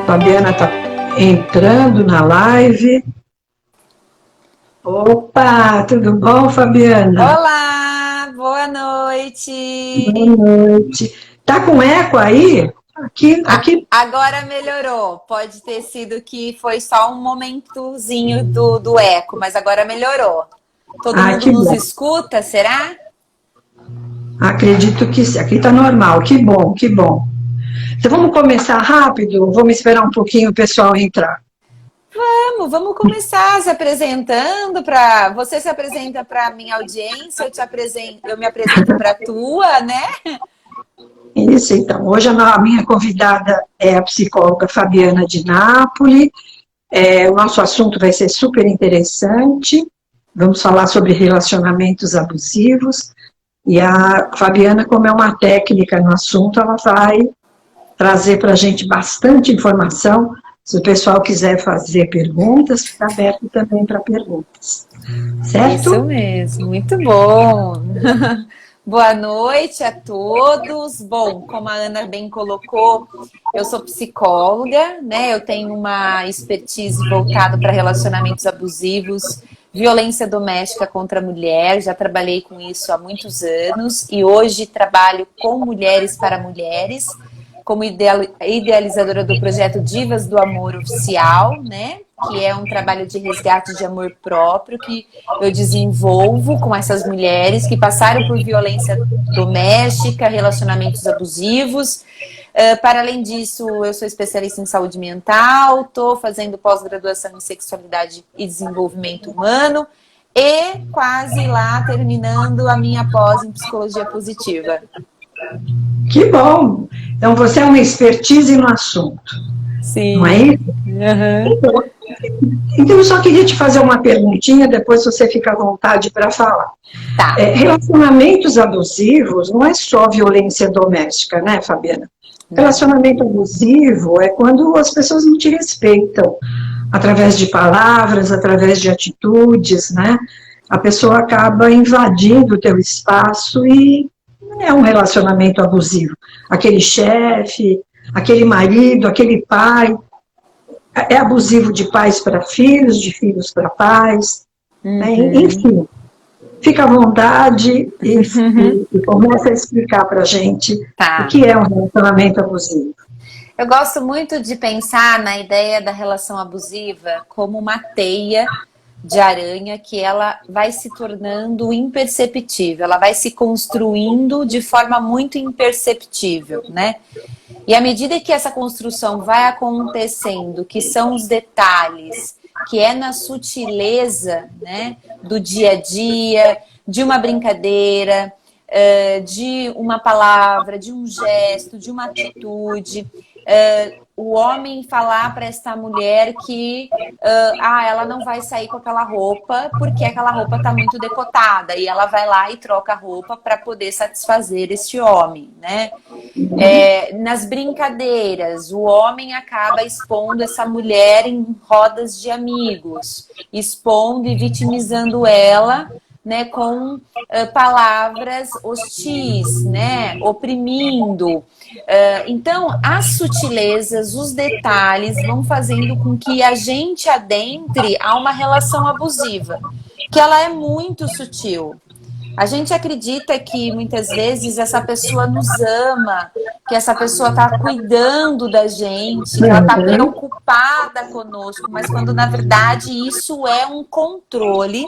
Fabiana está entrando na live. Opa, tudo bom, Fabiana? Olá, boa noite. Boa noite. Tá com eco aí? Aqui. Agora melhorou. Pode ter sido que foi só um momentozinho do eco, mas agora melhorou. Todo mundo Que nos bom. escuta, será? Acredito que sim. Aqui tá normal. Que bom, que bom. Então vamos começar rápido? Vamos esperar um pouquinho o pessoal entrar. Vamos começar se apresentando para você se apresenta para a minha audiência, eu me apresento para a tua, né? Isso, então. Hoje a minha convidada é a psicóloga Fabiana de Nápoli. O nosso assunto vai ser super interessante. Vamos falar sobre relacionamentos abusivos. E a Fabiana, como é uma técnica no assunto, ela vai trazer para a gente bastante informação. Se o pessoal quiser fazer perguntas, fica aberto também para perguntas. Isso Certo? mesmo, muito bom. Boa noite a todos. Bom, como a Ana bem colocou, eu sou psicóloga, né? Eu tenho uma expertise voltada para relacionamentos abusivos, violência doméstica contra a mulher. Já trabalhei com isso há muitos anos e hoje trabalho com mulheres para mulheres, como idealizadora do projeto Divas do Amor Oficial, né? Que é um trabalho de resgate de amor próprio que eu desenvolvo com essas mulheres que passaram por violência doméstica, relacionamentos abusivos. Para além disso, eu sou especialista em saúde mental, estou fazendo pós-graduação em sexualidade e desenvolvimento humano e quase lá terminando a minha pós em psicologia positiva. Que bom! Então, você é uma expertise no assunto, não é Sim. isso? Uhum. Então, eu só queria te fazer uma perguntinha, depois você fica à vontade para falar. Tá. Relacionamentos abusivos não é só violência doméstica, né, Fabiana? Não. Relacionamento abusivo é quando as pessoas não te respeitam, através de palavras, através de atitudes, né? A pessoa acaba invadindo o teu espaço e é um relacionamento abusivo. Aquele chefe, aquele marido, aquele pai, é abusivo de pais para filhos, de filhos para pais, né? Uhum. Enfim. Fica à vontade e começa a explicar para a gente o Tá. que é um relacionamento abusivo. Eu gosto muito de pensar na ideia da relação abusiva como uma teia de aranha que ela vai se tornando imperceptível, ela vai se construindo de forma muito imperceptível, né? E à medida que essa construção vai acontecendo, que são os detalhes, que é na sutileza, né, do dia a dia, de uma brincadeira, de uma palavra, de um gesto, de uma atitude, o homem falar para esta mulher que ela não vai sair com aquela roupa porque aquela roupa está muito decotada e ela vai lá e troca a roupa para poder satisfazer este homem, né? Nas brincadeiras, o homem acaba expondo essa mulher em rodas de amigos, expondo e vitimizando ela, né, com palavras hostis, né, oprimindo. Então, as sutilezas, os detalhes vão fazendo com que a gente adentre a uma relação abusiva, que ela é muito sutil. A gente acredita que muitas vezes essa pessoa nos ama, que essa pessoa está cuidando da gente, que ela está Uhum. preocupada conosco, mas quando na verdade isso é um controle,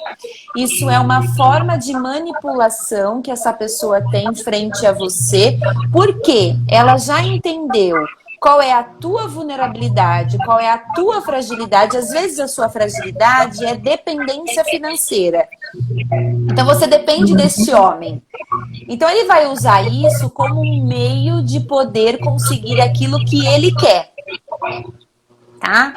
isso é uma forma de manipulação que essa pessoa tem frente a você, porque ela já entendeu qual é a tua vulnerabilidade, qual é a tua fragilidade. Às vezes a sua fragilidade é dependência financeira. Então você depende deste homem. Então ele vai usar isso como um meio de poder conseguir aquilo que ele quer, tá?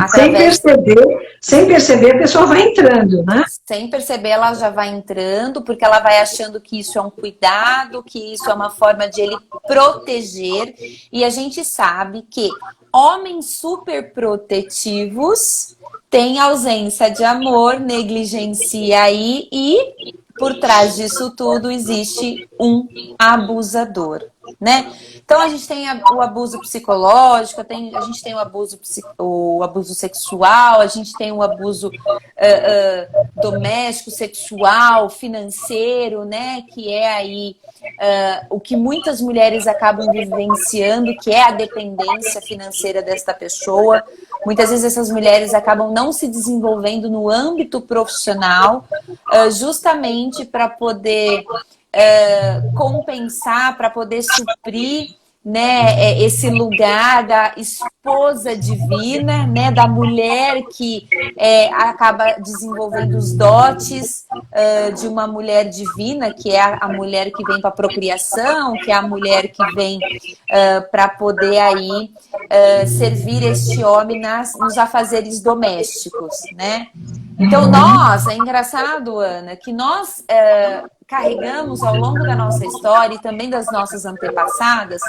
Sem Através, perceber, sem perceber, a pessoa vai entrando, né? sem perceber, ela já vai entrando, porque ela vai achando que isso é um cuidado, que isso é uma forma de ele proteger. E a gente sabe que homens super protetivos têm ausência de amor, negligencia aí e por trás disso tudo existe um abusador. né? Então a gente tem o abuso psicológico, a gente tem o abuso sexual, a gente tem o abuso doméstico, sexual, financeiro, né? Que é aí o que muitas mulheres acabam vivenciando, que é a dependência financeira desta pessoa. Muitas vezes essas mulheres acabam não se desenvolvendo no âmbito profissional, justamente para poder compensar, para poder suprir, né, esse lugar da esposa divina, né, da mulher que acaba desenvolvendo os dotes de uma mulher divina, que é a mulher que vem para a procriação, que é a mulher que vem para poder aí servir este homem nos afazeres domésticos, né? Então, é engraçado, Ana, que nós carregamos ao longo da nossa história e também das nossas antepassadas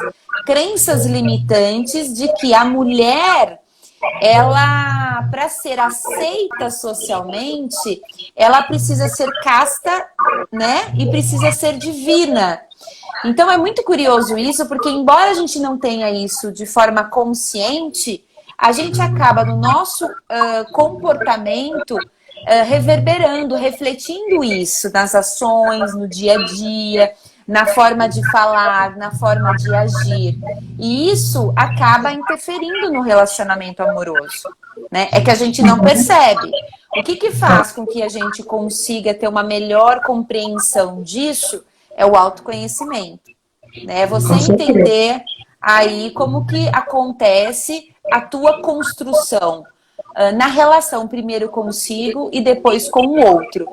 crenças limitantes de que a mulher, ela, para ser aceita socialmente, ela precisa ser casta, né? E precisa ser divina. Então é muito curioso isso, porque embora a gente não tenha isso de forma consciente, a gente acaba no nosso comportamento reverberando, refletindo isso nas ações, no dia a dia, na forma de falar, na forma de agir. E isso acaba interferindo no relacionamento amoroso, né? É que a gente não percebe. O que faz com que a gente consiga ter uma melhor compreensão disso é o autoconhecimento, né? É você entender aí como que acontece a tua construção na relação primeiro consigo e depois com o outro.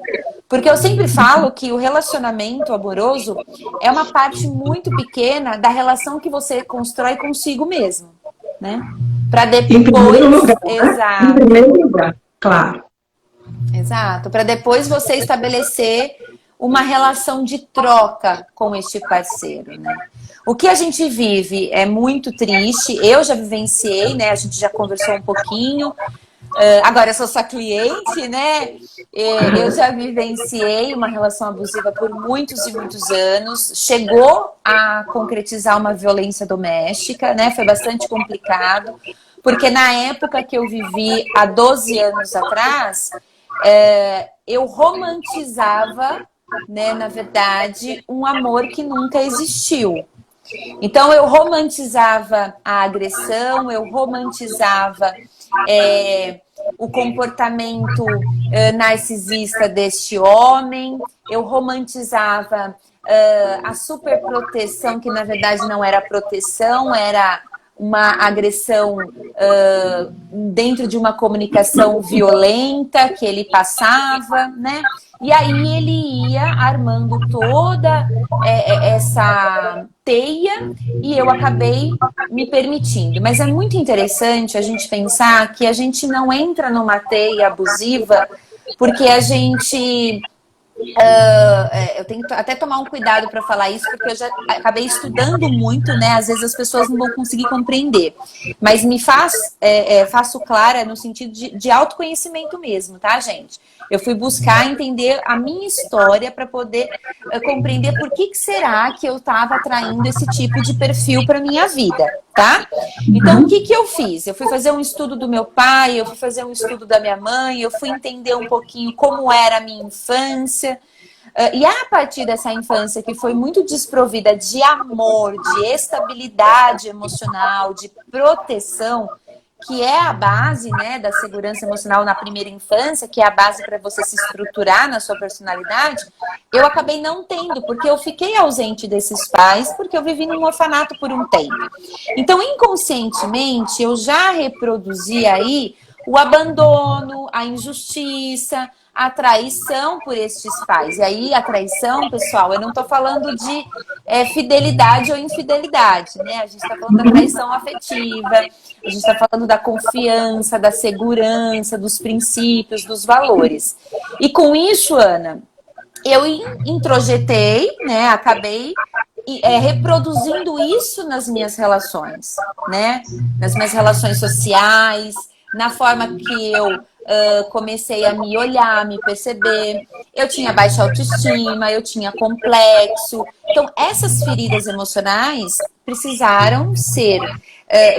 Porque eu sempre falo que o relacionamento amoroso é uma parte muito pequena da relação que você constrói consigo mesmo, né? Para depois... Em primeiro lugar, exato. Em primeiro lugar, claro. Exato, para depois você estabelecer uma relação de troca com este parceiro, né? O que a gente vive é muito triste, eu já vivenciei, né? A gente já conversou um pouquinho, agora eu sou sua cliente, né? Eu já vivenciei uma relação abusiva por muitos e muitos anos, chegou a concretizar uma violência doméstica, né? Foi bastante complicado, porque na época que eu vivi há 12 anos atrás, eu romantizava, né, na verdade, um amor que nunca existiu. Então eu romantizava a agressão, eu romantizava o comportamento narcisista deste homem, eu romantizava a superproteção, que na verdade não era proteção, era uma agressão dentro de uma comunicação violenta que ele passava, né? E aí ele ia armando toda essa teia e eu acabei me permitindo. Mas é muito interessante a gente pensar que a gente não entra numa teia abusiva porque a gente... eu tenho que até tomar um cuidado para falar isso, porque eu já acabei estudando muito, né? Às vezes as pessoas não vão conseguir compreender. Mas me faço clara no sentido de autoconhecimento mesmo, tá, gente? Eu fui buscar entender a minha história para poder compreender por que será que eu estava atraindo esse tipo de perfil para minha vida, tá? Então, o que eu fiz? Eu fui fazer um estudo do meu pai, eu fui fazer um estudo da minha mãe, eu fui entender um pouquinho como era a minha infância. E a partir dessa infância que foi muito desprovida de amor, de estabilidade emocional, de proteção, que é a base, né, da segurança emocional na primeira infância, que é a base para você se estruturar na sua personalidade, eu acabei não tendo, porque eu fiquei ausente desses pais, porque eu vivi num orfanato por um tempo. Então, inconscientemente, eu já reproduzi aí o abandono, a injustiça, a traição por estes pais. E aí, a traição, pessoal, eu não estou falando de fidelidade ou infidelidade, né? A gente está falando da traição afetiva, a gente está falando da confiança, da segurança, dos princípios, dos valores. E com isso, Ana, eu introjetei, né? Acabei reproduzindo isso nas minhas relações, né? Nas minhas relações sociais, na forma que eu comecei a me olhar, me perceber. Eu tinha baixa autoestima, eu tinha complexo. Então, essas feridas emocionais precisaram ser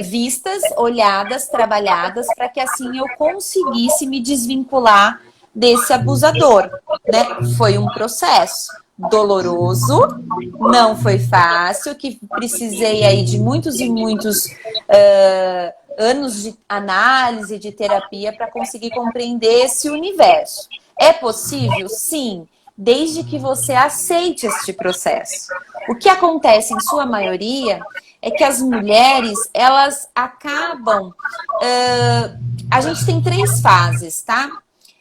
vistas, olhadas, trabalhadas, para que assim eu conseguisse me desvincular desse abusador, né? Foi um processo doloroso, não foi fácil, que precisei aí de muitos e muitos anos de análise, de terapia para conseguir compreender esse universo. É possível? Sim, desde que você aceite este processo. O que acontece em sua maioria é que as mulheres, elas acabam... a gente tem 3 fases, tá?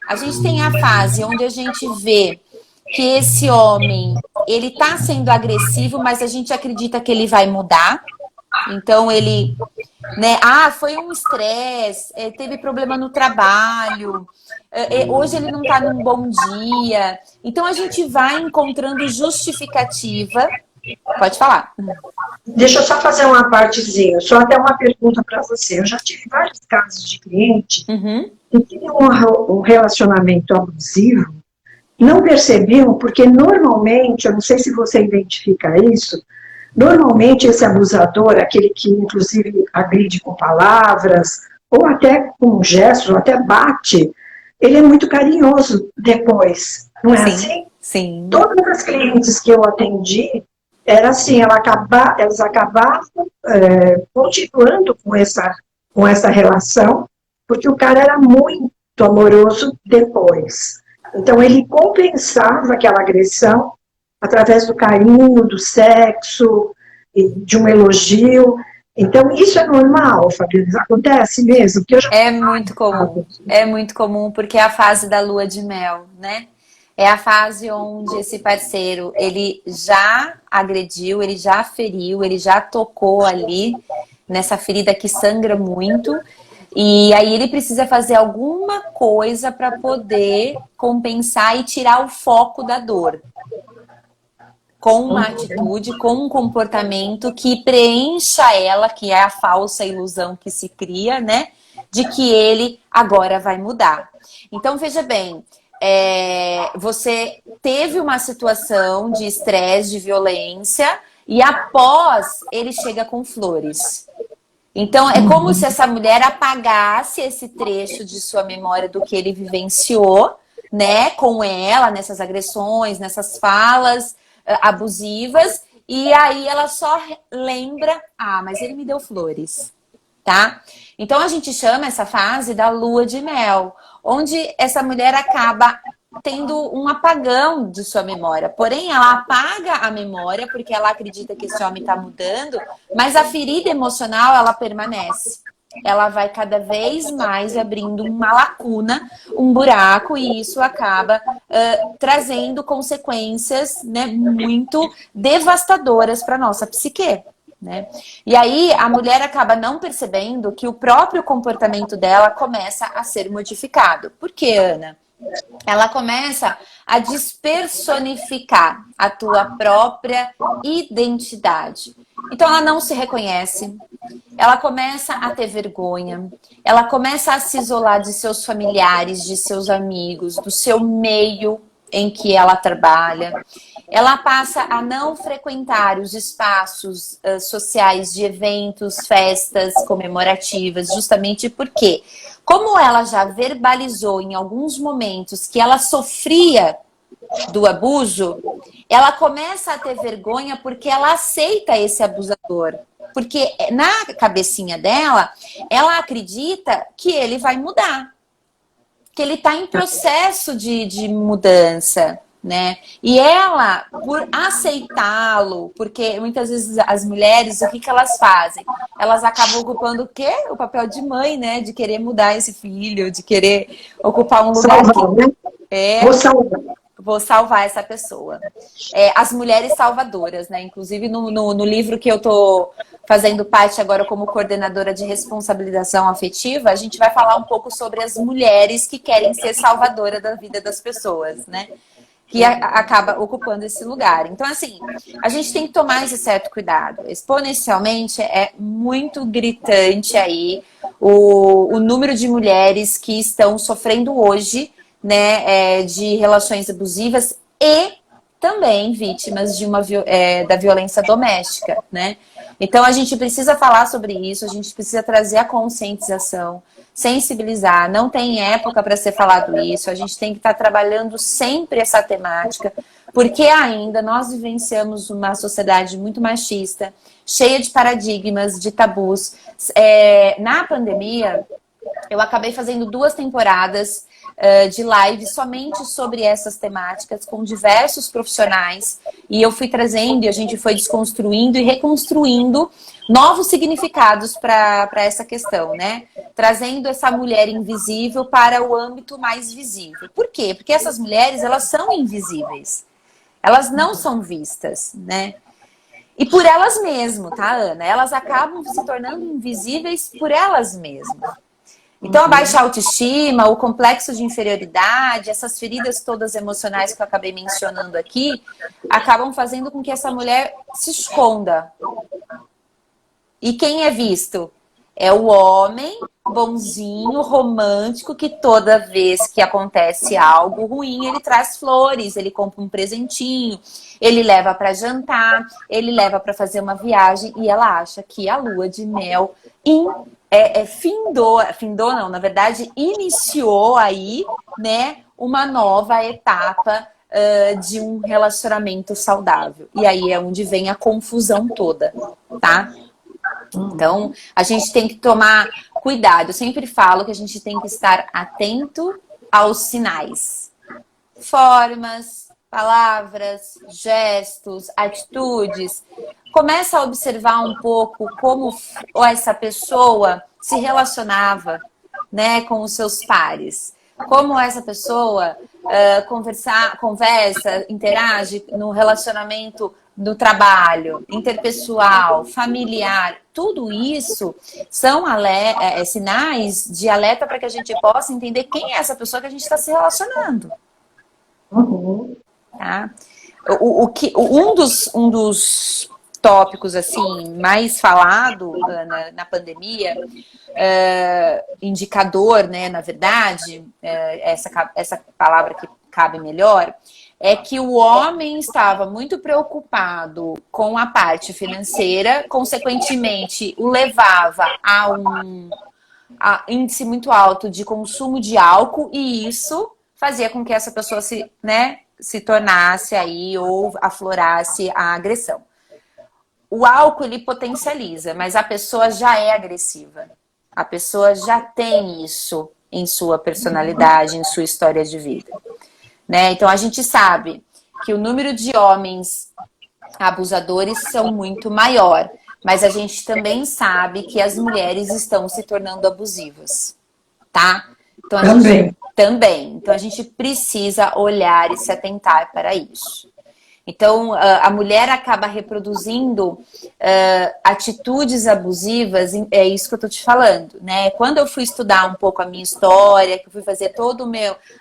A gente tem a fase onde a gente vê que esse homem, ele tá sendo agressivo, mas a gente acredita que ele vai mudar. Então, ele, né? Foi um estresse, teve problema no trabalho, hoje ele não tá num bom dia. Então, a gente vai encontrando justificativa. Pode falar. Deixa eu só fazer uma partezinha, só até uma pergunta para você. Eu já tive vários casos de cliente que tinham um relacionamento abusivo, não percebiam, porque normalmente, eu não sei se você identifica isso, normalmente esse abusador, aquele que inclusive agride com palavras, ou até com gestos, ou até bate, ele é muito carinhoso depois, não é assim? Sim. Todas as clientes que eu atendi, era assim, elas acabavam continuando com essa relação, porque o cara era muito amoroso depois. Então, ele compensava aquela agressão através do carinho, do sexo, de um elogio. Então, isso é normal, Fabiana, acontece mesmo. Que eu já... É muito comum, porque é a fase da lua de mel, né? É a fase onde esse parceiro, ele já agrediu, ele já feriu, ele já tocou ali, nessa ferida que sangra muito, e aí ele precisa fazer alguma coisa para poder compensar e tirar o foco da dor. Com uma atitude, com um comportamento que preencha ela, que é a falsa ilusão que se cria, né? De que ele agora vai mudar. Então, veja bem, você teve uma situação de estresse, de violência, e após ele chega com flores. Então, é como se essa mulher apagasse esse trecho de sua memória do que ele vivenciou, né, com ela, nessas agressões, nessas falas abusivas, e aí ela só lembra, mas ele me deu flores, tá? Então, a gente chama essa fase da lua de mel, onde essa mulher acaba tendo um apagão de sua memória. Porém, ela apaga a memória porque ela acredita que esse homem está mudando, mas a ferida emocional, ela permanece. Ela vai cada vez mais abrindo uma lacuna, um buraco, e isso acaba trazendo consequências, né, muito devastadoras para a nossa psique. Né? E aí a mulher acaba não percebendo que o próprio comportamento dela começa a ser modificado. Por quê, Ana? Ela começa a despersonificar a tua própria identidade. Então ela não se reconhece, ela começa a ter vergonha, ela começa a se isolar de seus familiares, de seus amigos, do seu meio em que ela trabalha. Ela passa a não frequentar os espaços sociais de eventos, festas comemorativas, justamente porque, como ela já verbalizou em alguns momentos que ela sofria do abuso, ela começa a ter vergonha porque ela aceita esse abusador. Porque na cabecinha dela, ela acredita que ele vai mudar, que ele está em processo de mudança, né? E ela, por aceitá-lo, porque muitas vezes as mulheres, o que elas fazem? Elas acabam ocupando o quê? O papel de mãe, né? De querer mudar esse filho, de querer ocupar um lugar Vou salvar essa pessoa. As mulheres salvadoras, né? Inclusive no livro que eu tô fazendo parte agora como coordenadora de responsabilização afetiva, a gente vai falar um pouco sobre as mulheres que querem ser salvadora da vida das pessoas, né? Que acaba ocupando esse lugar. Então, assim, a gente tem que tomar esse certo cuidado. Exponencialmente é muito gritante aí o número de mulheres que estão sofrendo hoje, né, de relações abusivas e também vítimas de da violência doméstica, né? Então a gente precisa falar sobre isso, a gente precisa trazer a conscientização, sensibilizar, não tem época para ser falado isso, a gente tem que estar trabalhando sempre essa temática, porque ainda nós vivenciamos uma sociedade muito machista, cheia de paradigmas, de tabus. Na pandemia, eu acabei fazendo 2 temporadas de live somente sobre essas temáticas com diversos profissionais, e eu fui trazendo e a gente foi desconstruindo e reconstruindo novos significados para essa questão, né? Trazendo essa mulher invisível para o âmbito mais visível. Por quê? Porque essas mulheres, elas são invisíveis. Elas não são vistas, né? E por elas mesmas, tá, Ana? Elas acabam se tornando invisíveis por elas mesmas. Então, a baixa autoestima, o complexo de inferioridade, essas feridas todas emocionais que eu acabei mencionando aqui, acabam fazendo com que essa mulher se esconda. E quem é visto? É o homem bonzinho, romântico, que toda vez que acontece algo ruim, ele traz flores, ele compra um presentinho, ele leva para jantar, ele leva para fazer uma viagem, e ela acha que a lua de mel findou não, na verdade, iniciou aí, né, uma nova etapa de um relacionamento saudável. E aí é onde vem a confusão toda, tá? Então, a gente tem que tomar cuidado. Eu sempre falo que a gente tem que estar atento aos sinais. Formas, palavras, gestos, atitudes. Começa a observar um pouco como essa pessoa se relacionava, né, com os seus pares. Como essa pessoa conversa, interage no relacionamento do trabalho, interpessoal, familiar. Tudo isso são sinais de alerta para que a gente possa entender quem é essa pessoa que a gente está se relacionando. Tá? Um dos tópicos assim mais falado na pandemia, indicador, né, na verdade, essa palavra que cabe melhor, é que o homem estava muito preocupado com a parte financeira, consequentemente o levava a um índice muito alto de consumo de álcool, e isso fazia com que essa pessoa se tornasse aí ou aflorasse a agressão. O álcool, ele potencializa, mas a pessoa já é agressiva. A pessoa já tem isso em sua personalidade, em sua história de vida. Né? Então, a gente sabe que o número de homens abusadores são muito maior, mas a gente também sabe que as mulheres estão se tornando abusivas, tá? Então, também. Então, a gente precisa olhar e se atentar para isso. Então, a mulher acaba reproduzindo atitudes abusivas, é isso que eu tô te falando, né? Quando eu fui estudar um pouco a minha história, que eu fui fazer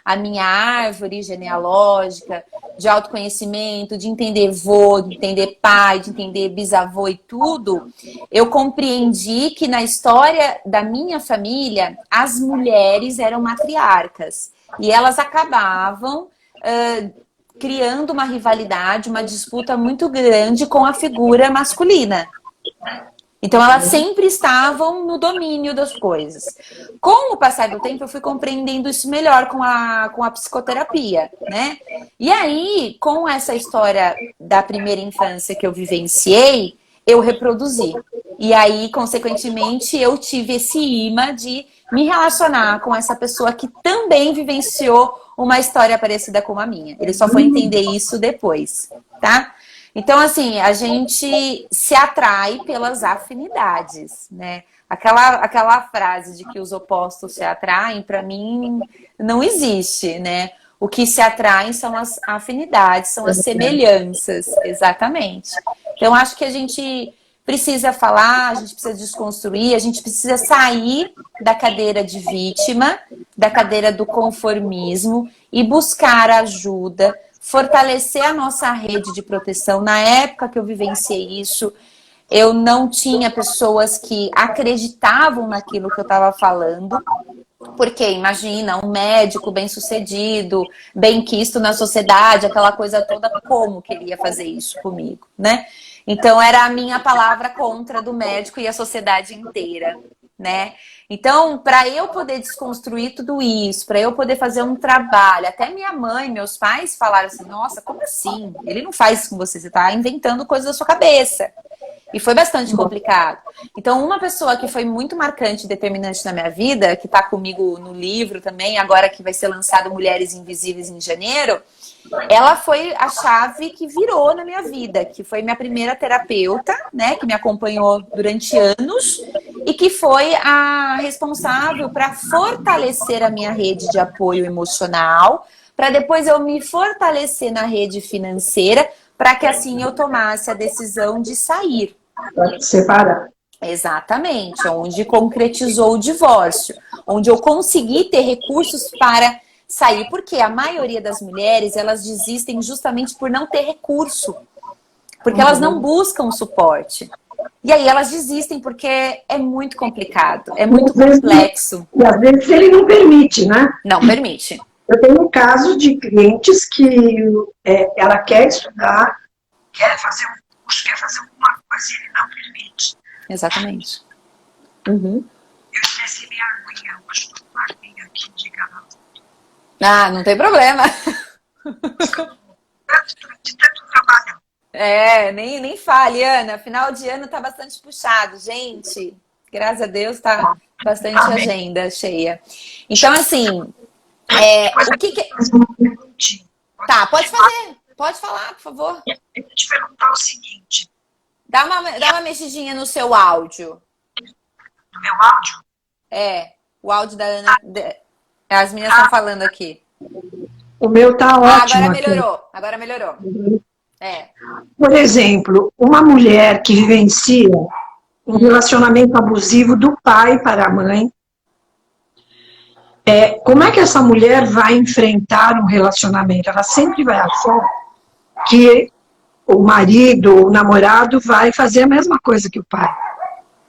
a minha árvore genealógica, de autoconhecimento, de entender vô, de entender pai, de entender bisavô e tudo, eu compreendi que na história da minha família, as mulheres eram matriarcas. E elas acabavam criando uma rivalidade, uma disputa muito grande com a figura masculina. Então, elas sempre estavam no domínio das coisas. Com o passar do tempo, eu fui compreendendo isso melhor com a psicoterapia, né? E aí, com essa história da primeira infância que eu vivenciei, eu reproduzi. E aí, consequentemente, eu tive esse imã de me relacionar com essa pessoa que também vivenciou uma história parecida com a minha. Ele só foi entender isso depois, tá? Então, assim, a gente se atrai pelas afinidades, né? Aquela frase de que os opostos se atraem, para mim, não existe, né? O que se atraem são as afinidades, são as semelhanças, exatamente. Então, acho que a gente precisa falar, a gente precisa desconstruir, a gente precisa sair da cadeira de vítima, da cadeira do conformismo e buscar ajuda, fortalecer a nossa rede de proteção. Na época que eu vivenciei isso, Eu não tinha pessoas que acreditavam naquilo que eu estava falando. Porque, imagina, um médico bem-sucedido, bem-quisto na sociedade, aquela coisa toda, como que ele ia fazer isso comigo, né? Então, era a minha palavra contra do médico e a sociedade inteira, né? Então, para eu poder desconstruir tudo isso, para eu poder fazer um trabalho, até minha mãe, meus pais falaram assim, nossa, como assim? Ele não faz isso com você, você está inventando coisas da sua cabeça. E foi bastante complicado. Então, uma pessoa que foi muito marcante e determinante na minha vida, que está comigo no livro também, agora que vai ser lançado Mulheres Invisíveis em janeiro, ela foi a chave que virou na minha vida, que foi minha primeira terapeuta, né, que me acompanhou durante anos e que foi a responsável para fortalecer a minha rede de apoio emocional, para depois eu me fortalecer na rede financeira, para que assim eu tomasse a decisão de sair. Para separar. Exatamente, onde concretizou o divórcio, onde eu consegui ter recursos para sair, porque a maioria das mulheres, elas desistem justamente por não ter recurso, porque elas não buscam suporte. E aí elas desistem porque é muito complicado, é muito complexo. E às vezes ele não permite, né? Não permite. Eu tenho um caso de clientes que ela quer estudar, quer fazer um curso, quer fazer alguma coisa e ele não permite. Exatamente. Uhum. Eu esqueci minha aguinha, eu estou com uma aguinha aqui, diga lá. Ah, não tem problema. De tanto trabalho. Nem fale, Ana. Final de ano tá bastante puxado, gente. Graças a Deus tá bastante agenda cheia. Então, assim, o que que... Tá, pode fazer. Pode falar, por favor. Eu vou te perguntar o seguinte. Dá uma mexidinha no seu áudio. No meu áudio? O áudio da Ana... As meninas estão falando aqui. O meu tá ótimo. Agora melhorou. Por exemplo, uma mulher que vivencia um relacionamento abusivo do pai para a mãe, como é que essa mulher vai enfrentar um relacionamento? Ela sempre vai achar que o marido, o namorado vai fazer a mesma coisa que o pai.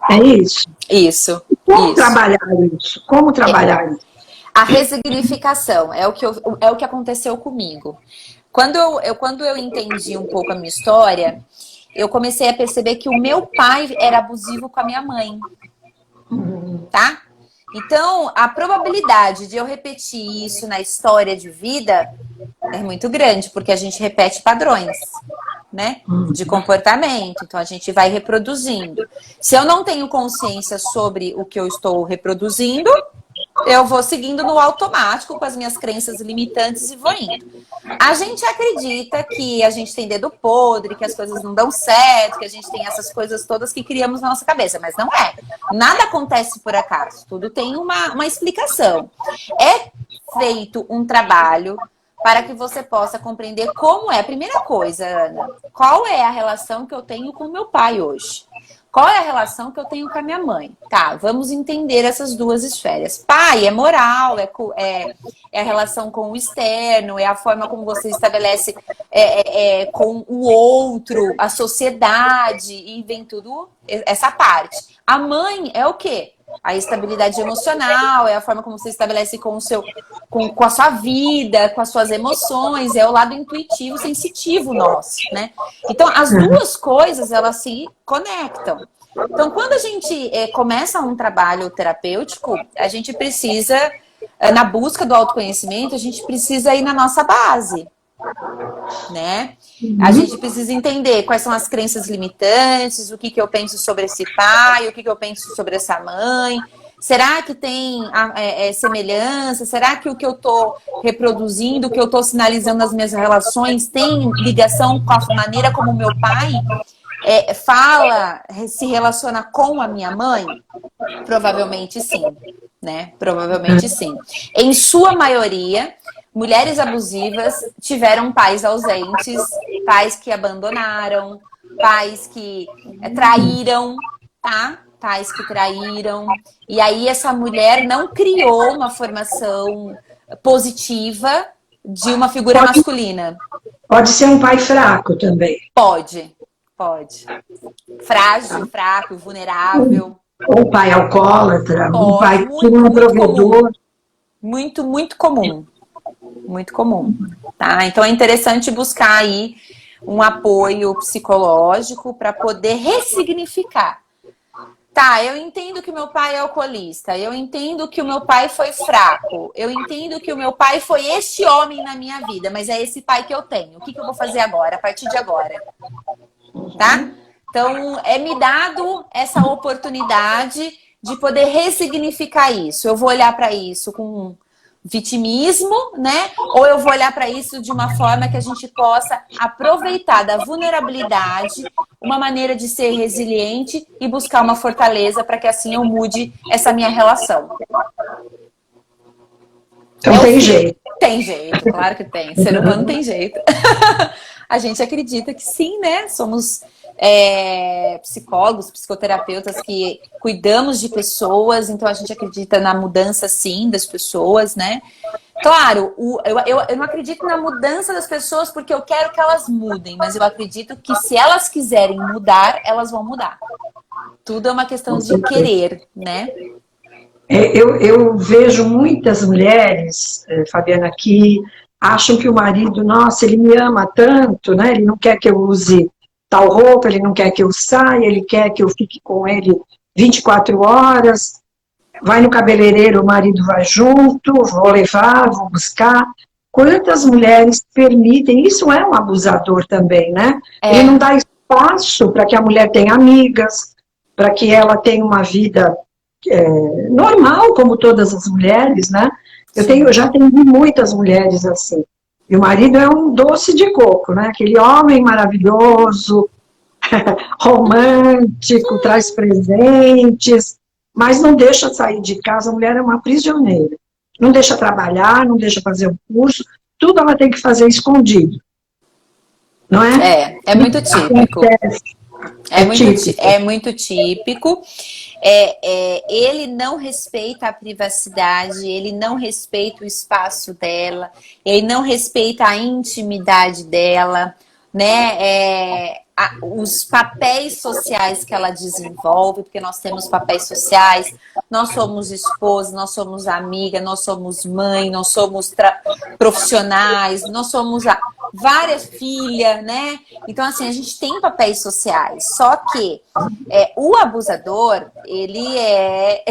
É isso? Isso. Como trabalhar isso? Como trabalhar isso? A ressignificação é o que aconteceu comigo. Quando eu entendi um pouco a minha história, eu comecei a perceber que o meu pai era abusivo com a minha mãe. Tá? Então, a probabilidade de eu repetir isso na história de vida é muito grande, porque a gente repete padrões, né? De comportamento. Então, a gente vai reproduzindo. Se eu não tenho consciência sobre o que eu estou reproduzindo, eu vou seguindo no automático com as minhas crenças limitantes e vou indo. A gente acredita que a gente tem dedo podre, que as coisas não dão certo, que a gente tem essas coisas todas que criamos na nossa cabeça, mas não é. Nada acontece por acaso, tudo tem uma explicação. É feito um trabalho para que você possa compreender como é. Primeira coisa, Ana, qual é a relação que eu tenho com meu pai hoje? Qual é a relação que eu tenho com a minha mãe? Tá, vamos entender essas duas esferas. Pai é moral, é a relação com o externo, é a forma como você estabelece com o outro, a sociedade, e vem tudo essa parte. A mãe é o quê? A estabilidade emocional, é a forma como você estabelece com a sua vida, com as suas emoções, é o lado intuitivo, sensitivo nosso, né? Então, as duas coisas, elas se conectam. Então, quando a gente começa um trabalho terapêutico, a gente precisa, na busca do autoconhecimento, a gente precisa ir na nossa base, né? A gente precisa entender quais são as crenças limitantes, o que eu penso sobre esse pai, o que eu penso sobre essa mãe. Será que tem semelhança? Será que o que eu estou reproduzindo, o que eu estou sinalizando nas minhas relações tem ligação com a maneira como o meu pai se relaciona com a minha mãe? Provavelmente sim, né? Provavelmente sim. Em sua maioria, mulheres abusivas tiveram pais ausentes, pais que abandonaram, pais que traíram, tá? Pais que traíram. E aí essa mulher não criou uma formação positiva de uma figura masculina. Pode ser um pai fraco também. Pode. frágil, fraco, vulnerável. Um pai alcoólatra, um Pode, pai que não é provedor. Muito, muito comum. Muito comum, tá? Então é interessante buscar aí um apoio psicológico para poder ressignificar. Tá, eu entendo que o meu pai é alcoolista, eu entendo que o meu pai foi fraco, eu entendo que o meu pai foi este homem na minha vida, mas é esse pai que eu tenho. O que eu vou fazer agora, a partir de agora? Tá? Então, é me dado essa oportunidade de poder ressignificar isso. Eu vou olhar para isso com vitimismo, né? Ou eu vou olhar para isso de uma forma que a gente possa aproveitar da vulnerabilidade, uma maneira de ser resiliente e buscar uma fortaleza para que assim eu mude essa minha relação. Então tem jeito. Tem jeito, claro que tem. Ser humano tem jeito. A gente acredita que sim, né? Somos psicólogos, psicoterapeutas que cuidamos de pessoas, então a gente acredita na mudança, sim, das pessoas, né? Claro, eu não acredito na mudança das pessoas porque eu quero que elas mudem, mas eu acredito que se elas quiserem mudar, elas vão mudar. Tudo é uma questão de querer, né? Eu vejo muitas mulheres, Fabiana, que acham que o marido, nossa, ele me ama tanto, né? Ele não quer que eu use tal roupa, ele não quer que eu saia, ele quer que eu fique com ele 24 horas. Vai no cabeleireiro, o marido vai junto, vou levar, vou buscar. Quantas mulheres permitem? Isso é um abusador também, né? Ele não dá espaço para que a mulher tenha amigas, para que ela tenha uma vida normal, como todas as mulheres, né? Eu já atendi muitas mulheres assim. E o marido é um doce de coco, né? Aquele homem maravilhoso, romântico, traz presentes, mas não deixa sair de casa. A mulher é uma prisioneira. Não deixa trabalhar, não deixa fazer um curso, tudo ela tem que fazer escondido. Não é? É muito típico. É muito típico. Ele não respeita a privacidade, ele não respeita o espaço dela, ele não respeita a intimidade dela, né? Os papéis sociais que ela desenvolve, porque nós temos papéis sociais, nós somos esposa, nós somos amiga, nós somos mãe, nós somos profissionais, nós somos várias filhas, né? Então, assim, a gente tem papéis sociais, só que o abusador, ele é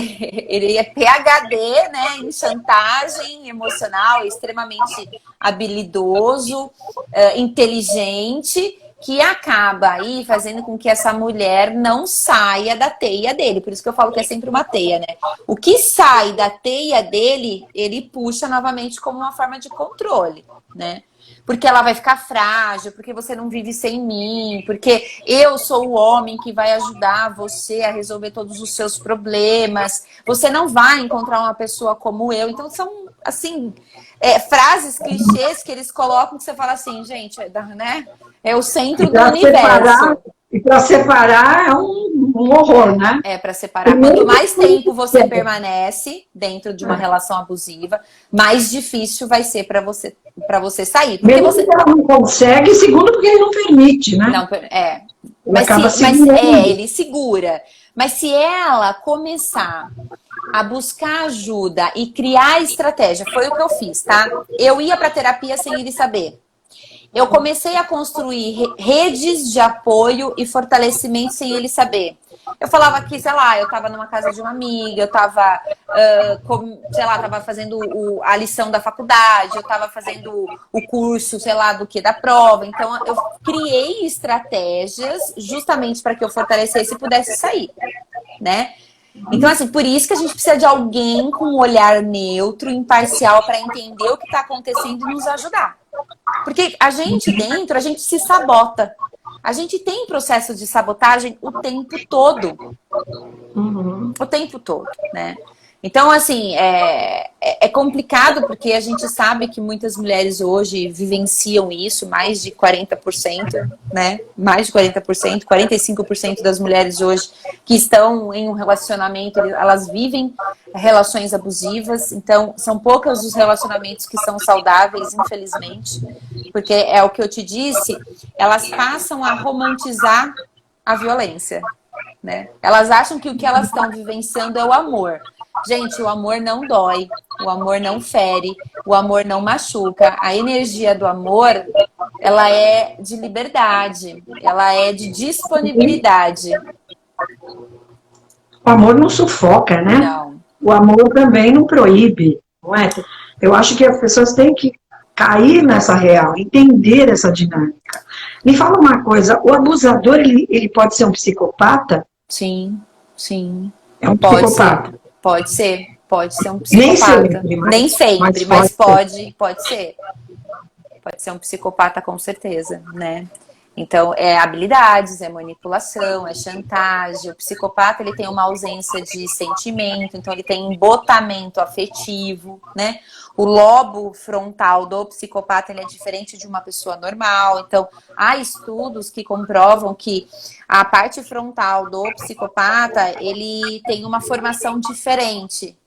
PhD, né, em chantagem emocional, extremamente habilidoso, inteligente, que acaba aí fazendo com que essa mulher não saia da teia dele. Por isso que eu falo que é sempre uma teia, né? O que sai da teia dele, ele puxa novamente como uma forma de controle, né? Porque ela vai ficar frágil, porque você não vive sem mim, porque eu sou o homem que vai ajudar você a resolver todos os seus problemas. Você não vai encontrar uma pessoa como eu. Então são, assim, frases, clichês que eles colocam que você fala assim, gente, né? É o centro do universo. E para separar é um horror, né? Para separar. Quanto mais tempo você permanece dentro de uma relação abusiva, mais difícil vai ser para você sair. Porque Mesmo que ela não consegue, segundo porque ele não permite, né? Não, ele segura. Mas se ela começar a buscar ajuda e criar estratégia, foi o que eu fiz, tá? Eu ia para terapia sem ele saber. Eu comecei a construir redes de apoio e fortalecimento sem ele saber. Eu falava que, sei lá, eu estava numa casa de uma amiga, eu estava, tava fazendo a lição da faculdade, eu estava fazendo o curso, sei lá, da prova. Então, eu criei estratégias justamente para que eu fortalecesse e pudesse sair, né? Então, assim, por isso que a gente precisa de alguém com um olhar neutro, imparcial, para entender o que está acontecendo e nos ajudar. Porque a gente dentro, a gente se sabota. A gente tem processo de sabotagem o tempo todo. O tempo todo, né? Então, assim, é complicado porque a gente sabe que muitas mulheres hoje vivenciam isso, mais de 40%, né? Mais de 40%, 45% das mulheres hoje que estão em um relacionamento, elas vivem relações abusivas. Então, são poucos os relacionamentos que são saudáveis, infelizmente. Porque é o que eu te disse, elas passam a romantizar a violência, né? Elas acham que o que elas estão vivenciando é o amor. Gente, o amor não dói, o amor não fere, o amor não machuca. A energia do amor, ela é de liberdade, ela é de disponibilidade. O amor não sufoca, né? Não. O amor também não proíbe, não é? Eu acho que as pessoas têm que cair nessa real, entender essa dinâmica. Me fala uma coisa, o abusador, ele pode ser um psicopata? Sim, sim. É um Pode ser, psicopata. pode ser um Nem psicopata. sempre, Nem sempre, mas mas pode ser. pode ser. Pode ser um psicopata com certeza, né? Então, é habilidades, é manipulação, é chantagem. O psicopata, ele tem uma ausência de sentimento, então ele tem embotamento afetivo, né? O lobo frontal do psicopata, ele é diferente de uma pessoa normal. Então, há estudos que comprovam que a parte frontal do psicopata, ele tem uma formação diferente,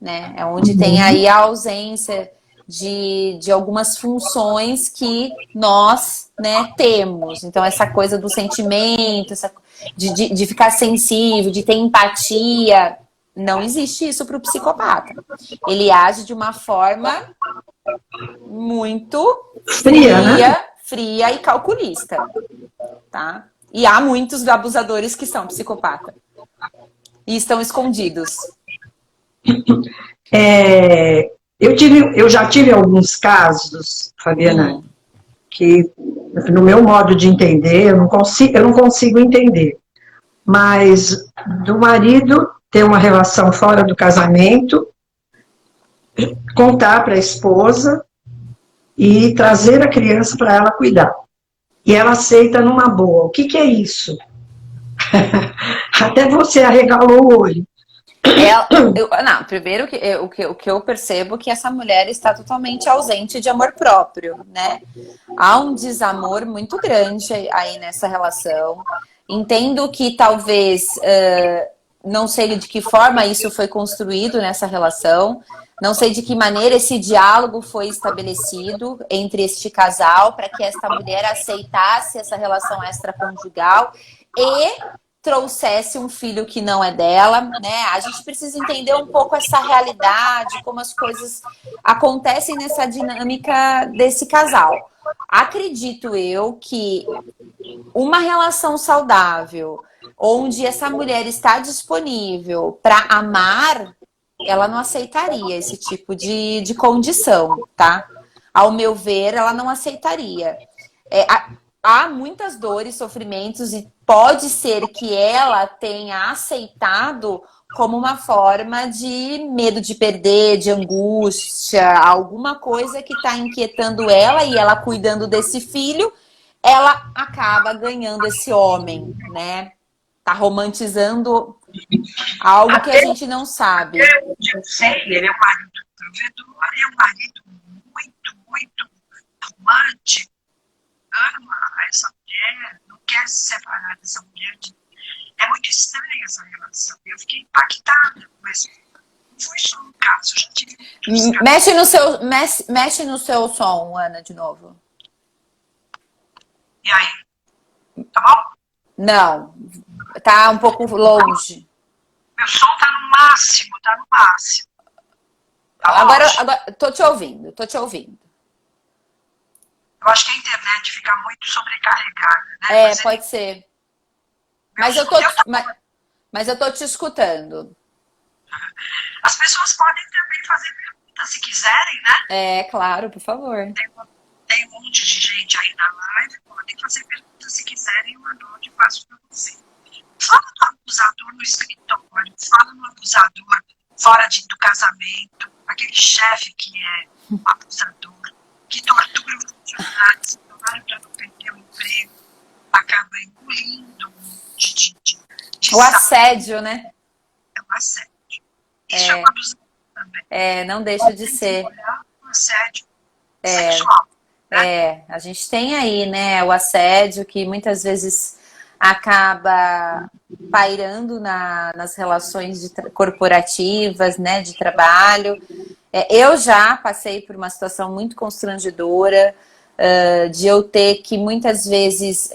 né? É onde tem aí a ausência de algumas funções que nós, né, temos. Então, essa coisa do sentimento, de ficar sensível, de ter empatia, não existe isso para o psicopata. Ele age de uma forma muito Fria, né? fria e calculista, tá? E há muitos abusadores que são psicopatas e estão escondidos. Eu já tive alguns casos, Fabiana, que no meu modo de entender, eu não consigo entender. Mas do marido ter uma relação fora do casamento, contar para a esposa e trazer a criança para ela cuidar. E ela aceita numa boa. O que é isso? Até você arregalou o olho. Não, primeiro o que eu percebo é que essa mulher está totalmente ausente de amor próprio, né? Há um desamor muito grande aí nessa relação. Entendo que talvez, não sei de que forma isso foi construído nessa relação, não sei de que maneira esse diálogo foi estabelecido entre este casal para que esta mulher aceitasse essa relação extraconjugal e trouxesse um filho que não é dela, né? A gente precisa entender um pouco essa realidade, como as coisas acontecem nessa dinâmica desse casal. Acredito eu que uma relação saudável, onde essa mulher está disponível para amar, ela não aceitaria esse tipo de condição, tá? Ao meu ver, ela não aceitaria. Há muitas dores, sofrimentos e pode ser que ela tenha aceitado como uma forma de medo de perder, de angústia, alguma coisa que está inquietando ela e ela cuidando desse filho, ela acaba ganhando esse homem, né? Tá romantizando algo que a gente não sabe. Eu sei, ele é um marido provedor, é um marido muito romântico, ama essa mulher, não quer se separar dessa mulher. É muito estranha essa relação. Eu fiquei impactada, mas não foi só um caso, eu já tive muitos casos. Mexe no seu som, Ana, de novo. E aí? Tá bom? Não, tá um pouco longe. Meu som tá no máximo, tá no máximo. Tá Agora, longe. tô te ouvindo. Eu acho que a internet fica muito sobrecarregada, né? É, pode ser. Mas eu tô te escutando. As pessoas podem também fazer perguntas, se quiserem, né? É, claro, por favor. Tem um monte de gente aí na live, podem fazer perguntas se quiserem, eu anoto e passo para você. Fala do abusador no escritório, fala do abusador fora do casamento, aquele chefe que é abusador, que tortura os funcionários, o funcionário para não perder o emprego, acaba engolindo um monte de O assédio, né? É um assédio. Isso é um abusador também. É, não deixa de ser. Um assédio sexual. A gente tem aí, né, o assédio que muitas vezes acaba pairando nas relações corporativas, né, de trabalho. Eu já passei por uma situação muito constrangedora de eu ter que muitas vezes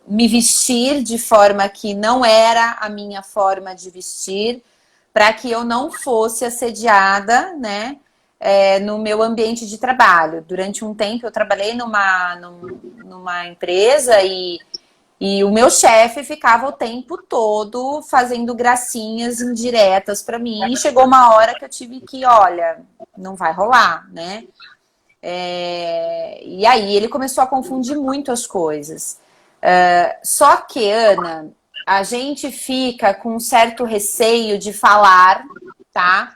me vestir de forma que não era a minha forma de vestir, para que eu não fosse assediada, né, no meu ambiente de trabalho. Durante um tempo eu trabalhei numa empresa e o meu chefe ficava o tempo todo fazendo gracinhas indiretas para mim. E chegou uma hora que eu tive que, olha, não vai rolar, né? E aí ele começou a confundir muito as coisas. Só que, Ana, a gente fica com um certo receio de falar, tá?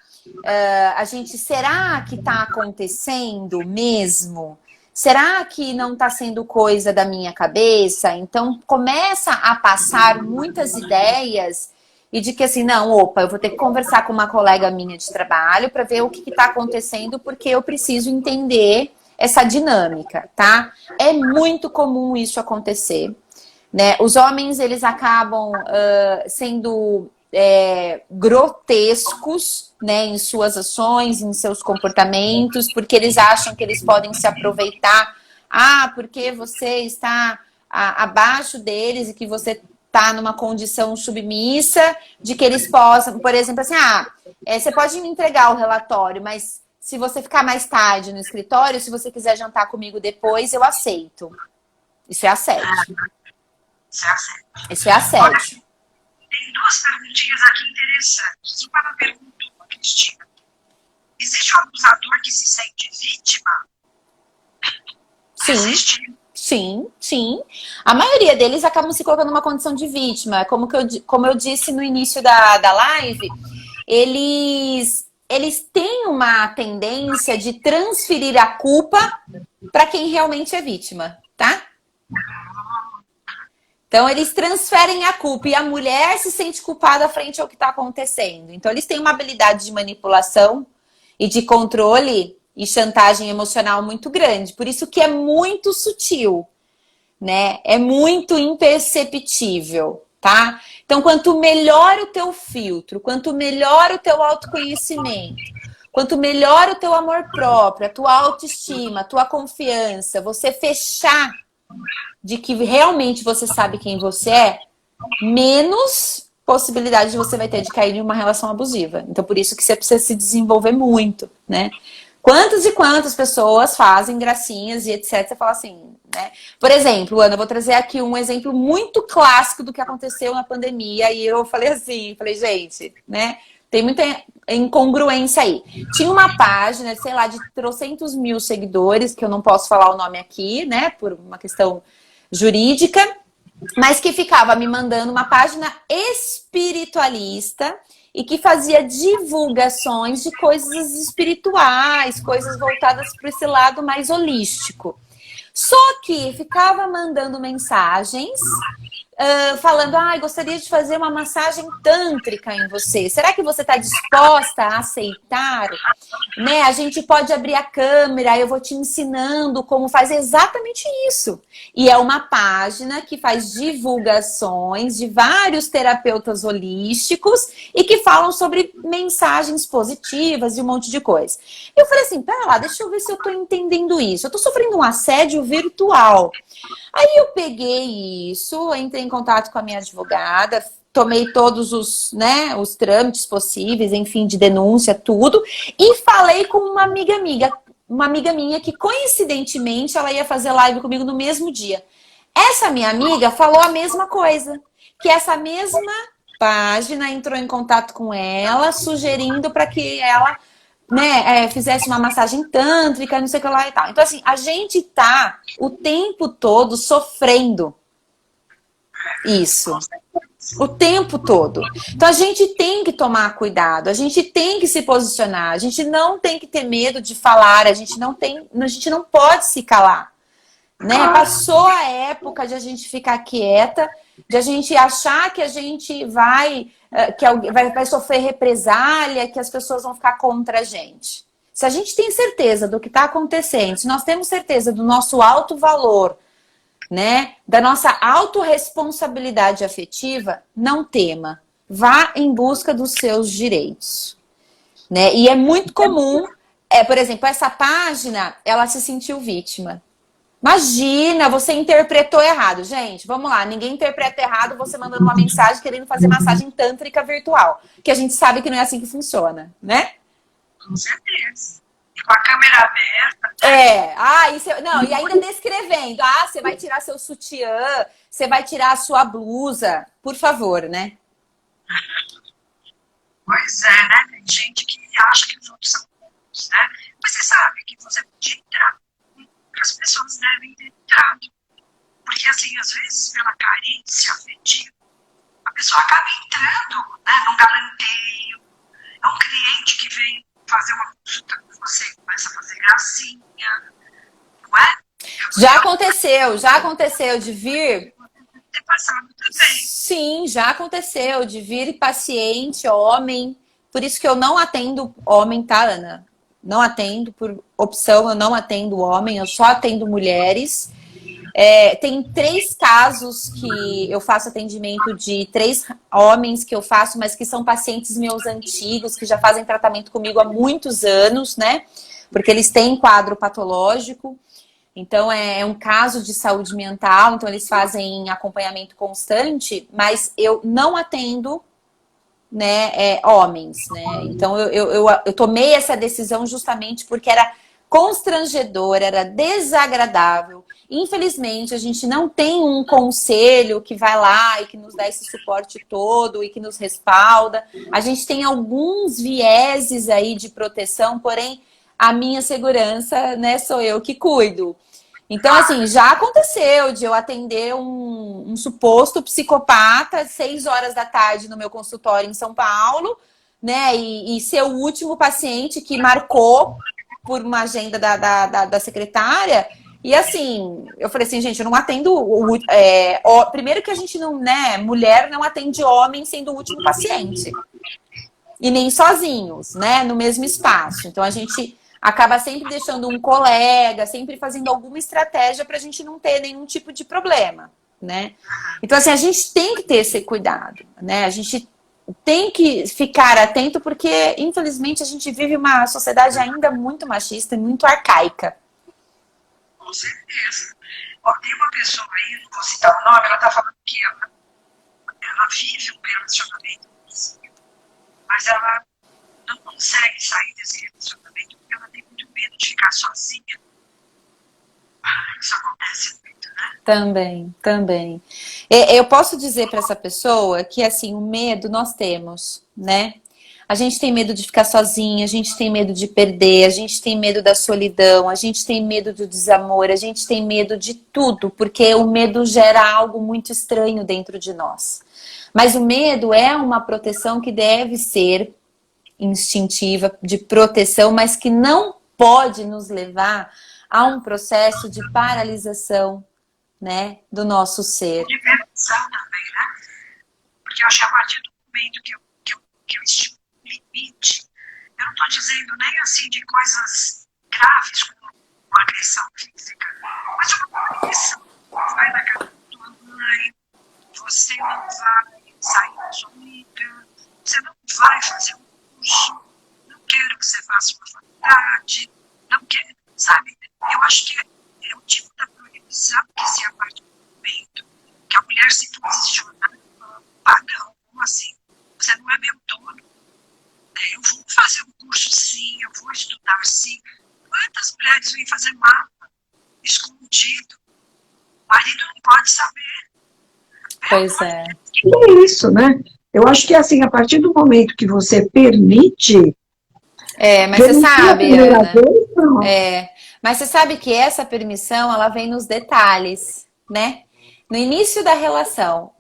Será que está acontecendo mesmo? Será que não está sendo coisa da minha cabeça? Então começa a passar muitas ideias e de que assim, não, opa, eu vou ter que conversar com uma colega minha de trabalho para ver o que está acontecendo, porque eu preciso entender essa dinâmica, tá? É muito comum isso acontecer, né? Os homens, eles acabam sendo grotescos, né, em suas ações, em seus comportamentos, porque eles acham que eles podem se aproveitar. Porque você está abaixo deles e que você está numa condição submissa, de que eles possam, por exemplo, assim, você pode me entregar o relatório, mas se você ficar mais tarde no escritório, se você quiser jantar comigo depois, eu aceito. Isso é assédio. Isso é assédio. Tem duas perguntinhas aqui interessantes. Uma pergunta, Cristina. Existe um abusador que se sente vítima? Sim. Existe? Sim. A maioria deles acabam se colocando numa condição de vítima. Como eu disse no início da live, eles têm uma tendência de transferir a culpa para quem realmente é vítima, tá? Então, eles transferem a culpa e a mulher se sente culpada frente ao que está acontecendo. Então, eles têm uma habilidade de manipulação e de controle e chantagem emocional muito grande. Por isso que é muito sutil, né? É muito imperceptível, tá? Então, quanto melhor o teu filtro, quanto melhor o teu autoconhecimento, quanto melhor o teu amor próprio, a tua autoestima, a tua confiança, você fechar de que realmente você sabe quem você é, menos possibilidade de você vai ter de cair em uma relação abusiva. Então, por isso que você precisa se desenvolver muito, né? Quantas e quantas pessoas fazem gracinhas e etc. Você fala assim, né? Por exemplo, Ana, eu vou trazer aqui um exemplo muito clássico do que aconteceu na pandemia. E eu falei assim, gente, né? Tem muita incongruência aí. Tinha uma página, sei lá, de trocentos mil seguidores, que eu não posso falar o nome aqui, né? Por uma questão jurídica, mas que ficava me mandando uma página espiritualista e que fazia divulgações de coisas espirituais, coisas voltadas para esse lado mais holístico. Só que ficava mandando mensagens falando, gostaria de fazer uma massagem tântrica em você. Será que você está disposta a aceitar? Né? A gente pode abrir a câmera, eu vou te ensinando como faz exatamente isso. E é uma página que faz divulgações de vários terapeutas holísticos e que falam sobre mensagens positivas e um monte de coisa. Eu falei assim, pera lá, deixa eu ver se eu estou entendendo isso. Eu estou sofrendo um assédio virtual. Aí eu peguei isso, entrei em contato com a minha advogada, tomei todos os trâmites possíveis, enfim, de denúncia, tudo, e falei com uma amiga minha que coincidentemente ela ia fazer live comigo no mesmo dia. Essa minha amiga falou a mesma coisa, que essa mesma página entrou em contato com ela, sugerindo para que ela fizesse uma massagem tântrica, não sei o que lá e tal. Então, assim, a gente tá o tempo todo sofrendo isso. O tempo todo. Então, a gente tem que tomar cuidado, a gente tem que se posicionar, a gente não tem que ter medo de falar, a gente não pode se calar. Né? Passou a época de a gente ficar quieta, de a gente achar que a gente vai sofrer represália, que as pessoas vão ficar contra a gente. Se a gente tem certeza do que está acontecendo, se nós temos certeza do nosso alto valor, né, da nossa autorresponsabilidade afetiva, não tema. Vá em busca dos seus direitos. Né? E é muito comum, por exemplo, essa página, ela se sentiu vítima. Imagina, você interpretou errado. Gente, vamos lá, ninguém interpreta errado você mandando uma mensagem querendo fazer massagem tântrica virtual, que a gente sabe que não é assim que funciona, né? Com certeza. E com a câmera aberta. Não, e ainda descrevendo. Ah, você vai tirar seu sutiã, você vai tirar a sua blusa, por favor, né? Pois é, né? Tem gente que acha que os outros são bons, né? Mas você sabe que você podia entrar. As pessoas devem ter entrado. Porque, assim, às vezes, pela carência afetiva, a pessoa acaba entrando, né, num galanteio. É um cliente que vem fazer uma consulta com você e começa a fazer gracinha, não é? Já aconteceu de vir. Ter passado também. Sim, já aconteceu de vir paciente, homem. Por isso que eu não atendo homem, tá, Ana? Não atendo, por opção, eu não atendo homem, eu só atendo mulheres. Tem 3 casos que eu faço atendimento de 3 homens que eu faço, mas que são pacientes meus antigos, que já fazem tratamento comigo há muitos anos, né? Porque eles têm quadro patológico. Então, é um caso de saúde mental, então eles fazem acompanhamento constante, mas eu não atendo, né, homens, né? Então eu tomei essa decisão justamente porque era constrangedor, era desagradável. Infelizmente, a gente não tem um conselho que vai lá e que nos dá esse suporte todo e que nos respalda. A gente tem alguns vieses aí de proteção, porém, a minha segurança, né, sou eu que cuido. Então, assim, já aconteceu de eu atender um suposto psicopata 6 horas da tarde no meu consultório em São Paulo, né? E ser o último paciente que marcou por uma agenda da secretária. E assim, eu falei assim, gente, eu não atendo... primeiro que a gente não, né? Mulher não atende homem sendo o último paciente. E nem sozinhos, né? No mesmo espaço. Então, a gente acaba sempre deixando um colega, sempre fazendo alguma estratégia para a gente não ter nenhum tipo de problema, né? Então, assim, a gente tem que ter esse cuidado, né? A gente tem que ficar atento porque, infelizmente, a gente vive uma sociedade ainda muito machista e muito arcaica. Com certeza. Ó, tem uma pessoa aí, não vou citar o nome, ela está falando que ela vive um relacionamento, mas ela não consegue sair desse relacionamento porque ela tem muito medo de ficar sozinha. Isso acontece muito, né? Também. Eu posso dizer para essa pessoa que, assim, o medo nós temos, né? A gente tem medo de ficar sozinha, a gente tem medo de perder, a gente tem medo da solidão, a gente tem medo do desamor, a gente tem medo de tudo, porque o medo gera algo muito estranho dentro de nós. Mas o medo é uma proteção que deve ser instintiva, de proteção, mas que não pode nos levar a um processo de paralisação, né, do nosso ser. De prevenção também, né? Porque eu acho que a partir do momento que eu estimulo o limite, eu não estou dizendo nem assim de coisas graves como uma agressão física, mas uma permissão. Vai na casa da tua mãe, você não vai sair com sua amiga, você não vai fazer um curso, não quero que você faça uma faculdade, não quero, sabe? Eu acho que é o tipo da proibição que se a partir do momento que a mulher se posiciona padrão, como assim? Você não é meu dono. Eu vou fazer um curso sim, eu vou estudar sim. Quantas mulheres vêm fazer mapa escondido? O marido não pode saber. Pois é. É isso, né? Eu acho que assim, a partir do momento que você permite... mas você sabe, Ana, mas você sabe que essa permissão, ela vem nos detalhes, né? No início da relação.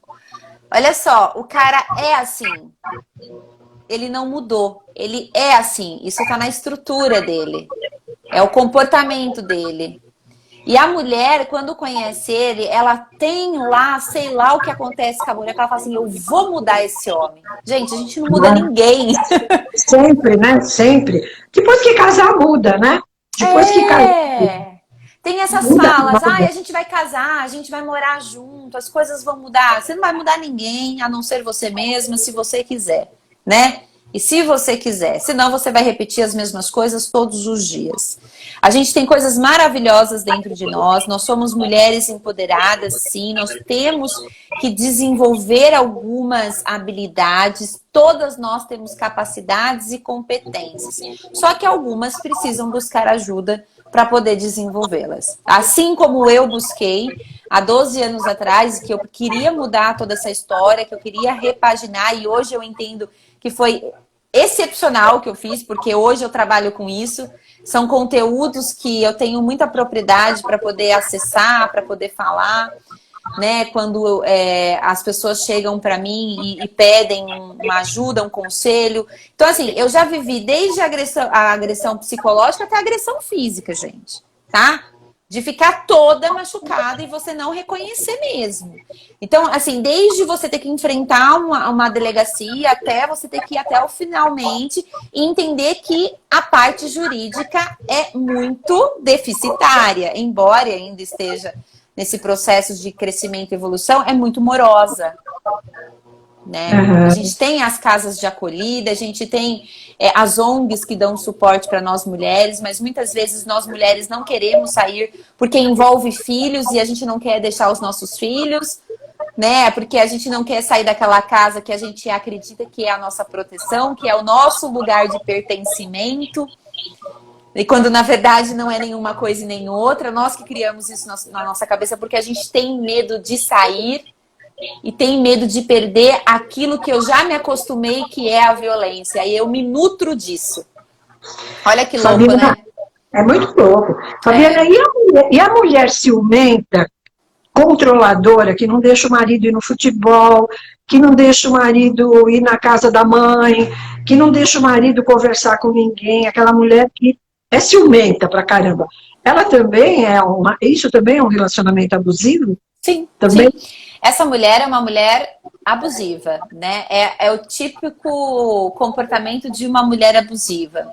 Olha só, o cara é assim. Ele não mudou. Ele é assim. Isso tá na estrutura dele. É o comportamento dele. E a mulher, quando conhece ele, ela tem lá, sei lá o que acontece com a mulher, que ela fala assim, eu vou mudar esse homem. Gente, a gente não muda ninguém. Sempre, né? Sempre. Depois que casar, muda, né? Depois que casar... Tem essas falas, a gente vai casar, a gente vai morar junto, as coisas vão mudar. Você não vai mudar ninguém, a não ser você mesma, se você quiser, né? E se você quiser, senão você vai repetir as mesmas coisas todos os dias. A gente tem coisas maravilhosas dentro de nós somos mulheres empoderadas, sim, nós temos que desenvolver algumas habilidades, todas nós temos capacidades e competências, só que algumas precisam buscar ajuda para poder desenvolvê-las. Assim como eu busquei há 12 anos atrás, que eu queria mudar toda essa história, que eu queria repaginar, e hoje eu entendo que foi excepcional o que eu fiz, porque hoje eu trabalho com isso. São conteúdos que eu tenho muita propriedade para poder acessar, para poder falar, né? Quando as pessoas chegam para mim e pedem uma ajuda, um conselho. Então, assim, eu já vivi desde a agressão psicológica até a agressão física, gente, tá? De ficar toda machucada e você não reconhecer mesmo. Então, assim, desde você ter que enfrentar uma delegacia até você ter que ir até o finalmente e entender que a parte jurídica é muito deficitária, embora ainda esteja nesse processo de crescimento e evolução, é muito morosa. Né? Uhum. A gente tem as casas de acolhida, a gente tem as ONGs que dão suporte para nós mulheres, mas muitas vezes nós mulheres não queremos sair porque envolve filhos e a gente não quer deixar os nossos filhos, né? Porque a gente não quer sair daquela casa que a gente acredita que é a nossa proteção, que é o nosso lugar de pertencimento. E quando na verdade não é nenhuma coisa e nem outra, nós que criamos isso na nossa cabeça porque a gente tem medo de sair e tem medo de perder aquilo que eu já me acostumei, que é a violência. E eu me nutro disso. Olha que louco, Fabiana, né? é muito louco. Fabiana, e a mulher ciumenta, controladora, que não deixa o marido ir no futebol, que não deixa o marido ir na casa da mãe, que não deixa o marido conversar com ninguém, aquela mulher que é ciumenta pra caramba. Ela também isso também é um relacionamento abusivo? Sim, também? sim. Essa mulher é uma mulher abusiva, né? É o típico comportamento de uma mulher abusiva.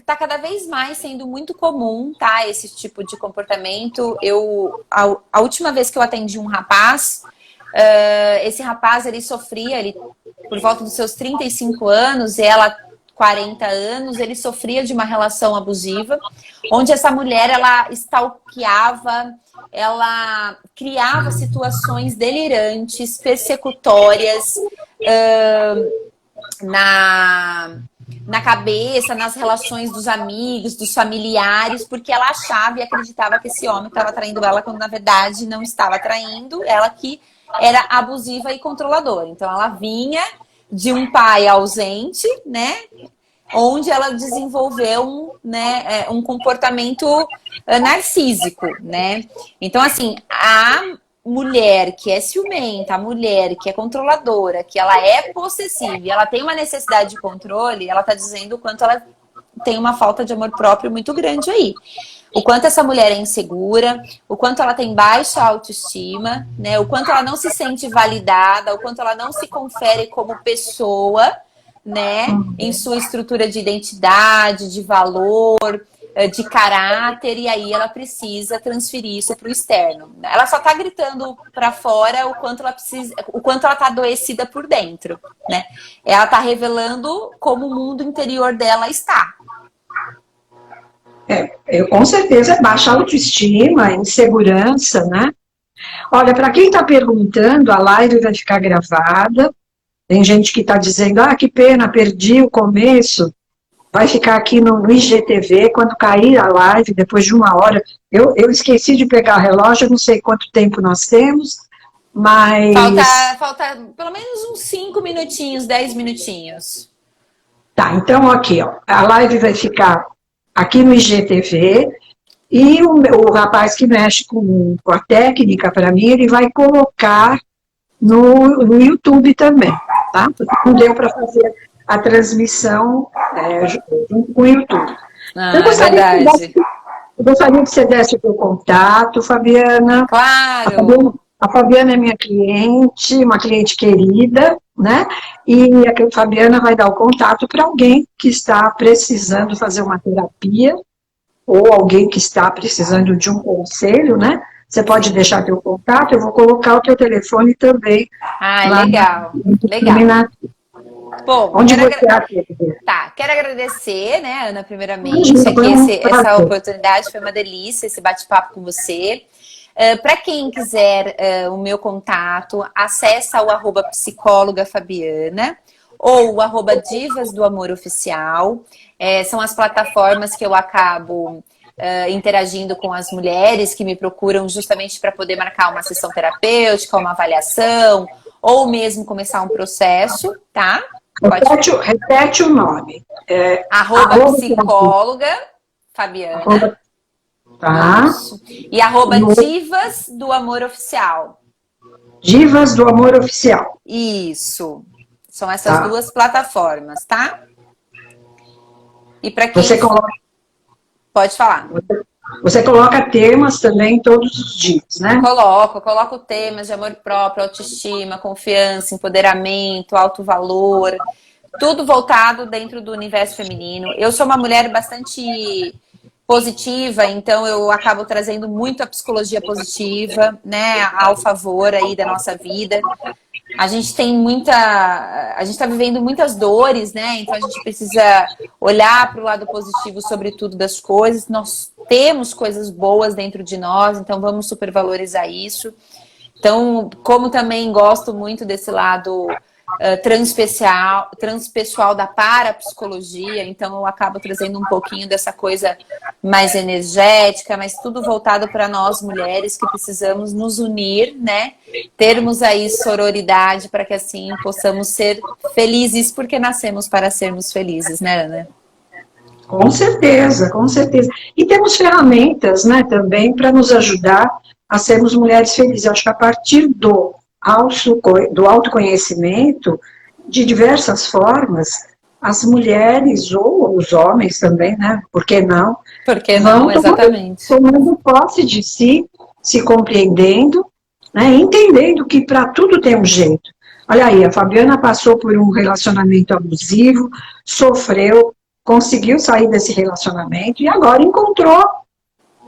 Tá cada vez mais sendo muito comum, tá? Esse tipo de comportamento. A última vez que eu atendi um rapaz, esse rapaz, ele sofria, por volta dos seus 35 anos, e ela 40 anos, ele sofria de uma relação abusiva, onde essa mulher, ela stalkeava, ela criava situações delirantes, persecutórias na cabeça, nas relações dos amigos, dos familiares, porque ela achava e acreditava que esse homem estava traindo ela, quando na verdade não estava traindo, ela que era abusiva e controladora. Então ela vinha de um pai ausente, né? Onde ela desenvolveu um comportamento narcísico, né? Então, assim, a mulher que é ciumenta, a mulher que é controladora, que ela é possessiva e ela tem uma necessidade de controle, ela tá dizendo o quanto ela tem uma falta de amor próprio muito grande aí. O quanto essa mulher é insegura, o quanto ela tem baixa autoestima, né? O quanto ela não se sente validada, o quanto ela não se confere como pessoa, né? Em sua estrutura de identidade, de valor, de caráter, e aí ela precisa transferir isso para o externo. Ela só está gritando para fora o quanto ela está adoecida por dentro, né? Ela está revelando como o mundo interior dela está. Com certeza é baixa autoestima, insegurança, né? Olha, para quem está perguntando, a live vai ficar gravada. Tem gente que está dizendo, que pena, perdi o começo. Vai ficar aqui no IGTV, quando cair a live, depois de 1 hora. Eu esqueci de pegar o relógio, não sei quanto tempo nós temos, mas... Falta pelo menos uns 5 minutinhos, 10 minutinhos. Tá, então aqui, ó, a live vai ficar aqui no IGTV, e o rapaz que mexe com a técnica, para mim, ele vai colocar no YouTube também, tá? Porque não deu para fazer a transmissão junto com o YouTube. É verdade. Eu gostaria que você desse o seu contato, Fabiana. Claro. A Fabiana é minha cliente, uma cliente querida, né? E a Fabiana vai dar o contato para alguém que está precisando fazer uma terapia, ou alguém que está precisando de um conselho, né? Você pode deixar teu contato, eu vou colocar o teu telefone também. Legal, legal. Bom, Onde você atende? Tá, quero agradecer, né, Ana, primeiramente, Imagina, foi um essa prazer. oportunidade, foi uma delícia esse bate-papo com você. Para quem quiser o meu contato, acessa o @psicóloga Fabiana ou o @divas do amor oficial. São as plataformas que eu acabo interagindo com as mulheres que me procuram justamente para poder marcar uma sessão terapêutica, uma avaliação, ou mesmo começar um processo, tá? Repete o nome. Psicóloga Fabiana. Arroba, tá. Isso. E @divas do amor oficial. Divas do Amor Oficial. Isso. São essas Tá. duas plataformas, tá? E para quem... Você coloca, Pode falar. você coloca temas também todos os dias, né? Coloco temas de amor próprio, autoestima, confiança, empoderamento, alto valor, tudo voltado dentro do universo feminino. Eu sou uma mulher bastante positiva, então eu acabo trazendo muito a psicologia positiva, né, ao favor aí da nossa vida. A gente está vivendo muitas dores, né? Então a gente precisa olhar para o lado positivo, sobretudo, das coisas. Nós temos coisas boas dentro de nós, então vamos supervalorizar isso. Então, como também gosto muito desse lado transpessoal da parapsicologia, então eu acabo trazendo um pouquinho dessa coisa mais energética, mas tudo voltado para nós mulheres que precisamos nos unir, né? Termos aí sororidade para que assim possamos ser felizes, porque nascemos para sermos felizes, né, Ana? Com certeza, com certeza. E temos ferramentas, né, também para nos ajudar a sermos mulheres felizes. Eu acho que a partir do autoconhecimento, de diversas formas, as mulheres ou os homens também, né, por que não? Por que não, exatamente. Tomando posse de si, se compreendendo, né, entendendo que para tudo tem um jeito. Olha aí, a Fabiana passou por um relacionamento abusivo, sofreu, conseguiu sair desse relacionamento e agora encontrou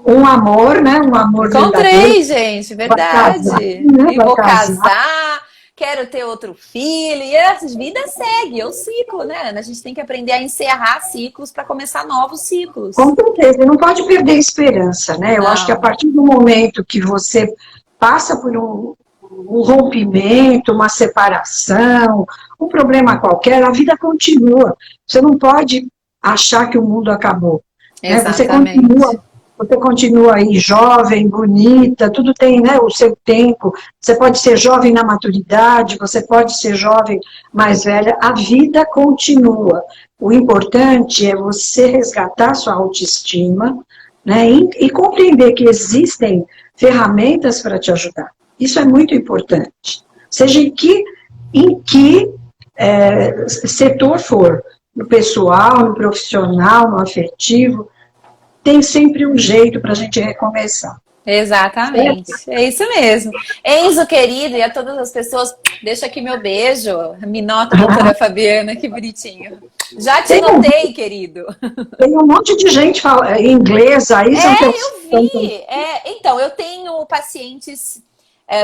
um amor, né? Um amor Encontrei, verdadeiro. gente, verdade. Casar, né? E vou casar, quero ter outro filho, e a vida segue, é o ciclo, né, Ana? A gente tem que aprender a encerrar ciclos para começar novos ciclos. Com certeza, não pode perder a esperança, né? Eu acho que a partir do momento que você passa por um rompimento, uma separação, um problema qualquer, a vida continua. Você não pode achar que o mundo acabou. Né? Você continua aí jovem, bonita, tudo tem, né, o seu tempo. Você pode ser jovem na maturidade, você pode ser jovem mais velha. A vida continua. O importante é você resgatar sua autoestima, né, e compreender que existem ferramentas para te ajudar. Isso é muito importante. Seja em que setor for, no pessoal, no profissional, no afetivo, tem sempre um jeito para a gente recomeçar. Exatamente, é isso mesmo. Enzo, querido, e a todas as pessoas, deixa aqui meu beijo. Me nota, doutora Fabiana, que bonitinho. Já te notei, querido. Tem um monte de gente em inglês aí. Eu vi. Então, eu tenho pacientes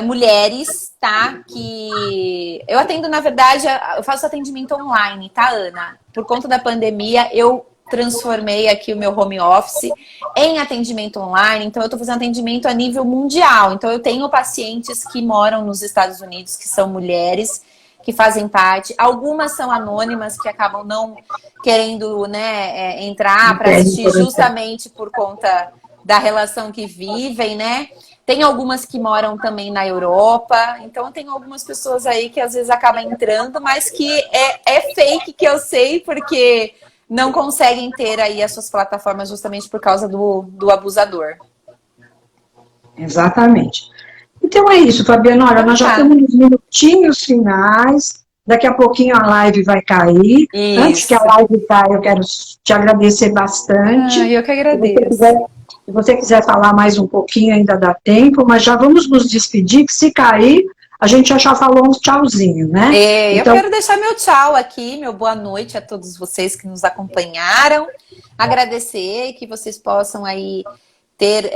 mulheres, tá? Que eu atendo, na verdade, eu faço atendimento online, tá, Ana? Por conta da pandemia, eu transformei aqui o meu home office em atendimento online, então eu estou fazendo atendimento a nível mundial. Então eu tenho pacientes que moram nos Estados Unidos, que são mulheres, que fazem parte. Algumas são anônimas, que acabam não querendo, né, entrar para assistir justamente por conta da relação que vivem, né? Tem algumas que moram também na Europa, então tem algumas pessoas aí que às vezes acabam entrando, mas que é fake, que eu sei, porque não conseguem ter aí as suas plataformas justamente por causa do abusador. Exatamente. Então é isso, Fabiana. Olha, nós já estamos nos minutinhos finais. Daqui a pouquinho a live vai cair. Isso. Antes que a live caia, eu quero te agradecer bastante. Eu que agradeço. Se você quiser falar mais um pouquinho, ainda dá tempo, mas já vamos nos despedir, que se cair, a gente já falou uns tchauzinho, né? Então, eu quero deixar meu tchau aqui, meu boa noite a todos vocês que nos acompanharam. Agradecer que vocês possam aí ter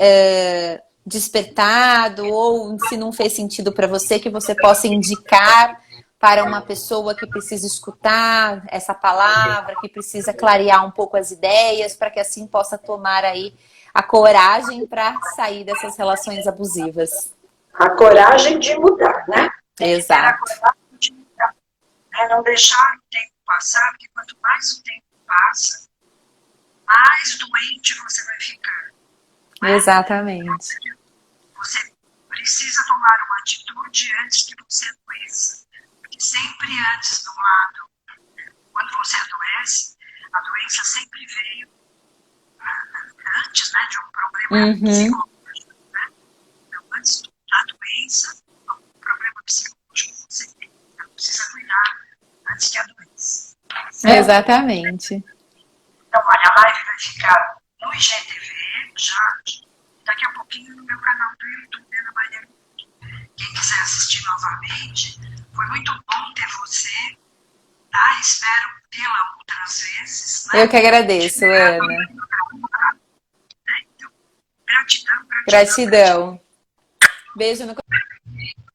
despertado, ou se não fez sentido para você, que você possa indicar para uma pessoa que precisa escutar essa palavra, que precisa clarear um pouco as ideias, para que assim possa tomar aí a coragem para sair dessas relações abusivas. A coragem de mudar, né? Tem que ter a Exato. coragem de mudar. Não deixar o tempo passar, porque quanto mais o tempo passa, mais doente você vai ficar. Exatamente. Você precisa tomar uma atitude antes que você adoeça. Porque sempre antes do lado, quando você adoece, a doença sempre veio antes, né, de um problema psicológico. Né? Então, antes da doença, um problema psicológico você tem. Então, precisa cuidar antes que a doença. Exatamente. Então, olha, a live vai ficar no IGTV, já daqui a pouquinho no meu canal do YouTube, Ana Maria. Quem quiser assistir novamente, foi muito bom ter você, tá? Espero tê-la outras vezes. Né? Eu que agradeço, Ana. Então, gratidão. Gratidão. Beijo no coração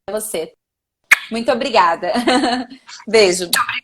pra você. Muito obrigada. Beijo. Muito obrigada.